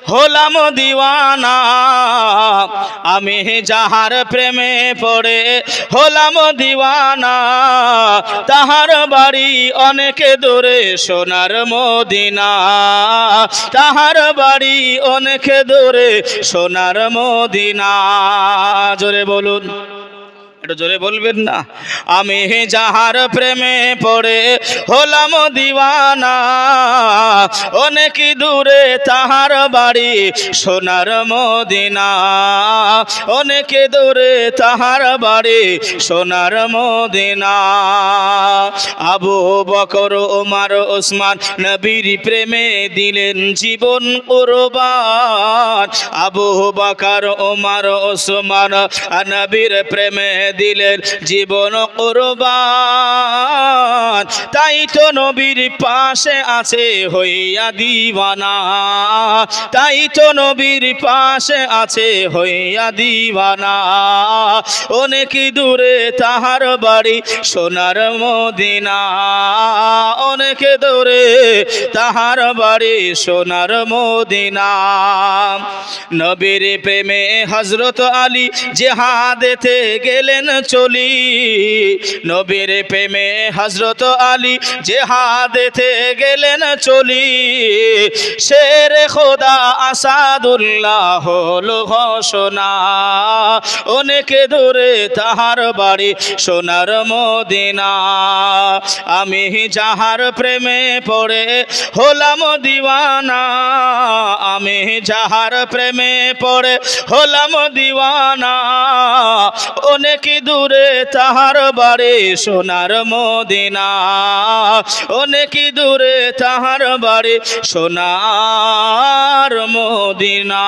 হলাম দিওয়ানা আমি যাহার প্রেমে পড়ে হলাম দিওয়ানা তাহার বাড়ি অনেক দূরে সোনার মদিনা তাহার বাড়ি অনেক দূরে সোনার মদিনা জোরে বলুন একটু জোরে বলবেন না আমি যাহার প্রেমে পড়ে হলাম দিওয়ানা অনেক দূরে তাহার বাড়ি সোনার মদিনা অনেক দূরে তাহার বাড়ি সোনার মদিনা আবু বকর ওমর ওসমান নবীর প্রেমে দিলেন জীবন কুরবান আবু বকর ওমর ওসমান নবীর প্রেমে দিলেন জীবন কুরবান তাই তো নবীর পাশে আছে হইয়া দিওয়ানা তাই তো নবীর পাশে আছে হইয়া দিওয়ানা অনেক দূরে তাহার বাড়ি সোনার মদিনা অনেক দূরে তাহার বাড়ি সোনার মদিনা নবীর প্রেমে হযরত আলী জিহাদেতে গেলেন চলি নবীর প্রেমে হযরত আলী জিহাদেতে গেলেন চলি শেরে খোদা আসাদুল্লাহ হলো ঘোষণা অনেক দূরে তাহার বাড়ি সোনার মদিনা আমি যাহার প্রেমে পড়ে হলাম দিওয়ানা আমি যাহার প্রেমে পড়ে হলাম দিওয়ানা অনেক দূরে তাহার বাড়ি সোনার মদিনা অনেক দূরে তাহার বাড়ি সোনার মদিনা।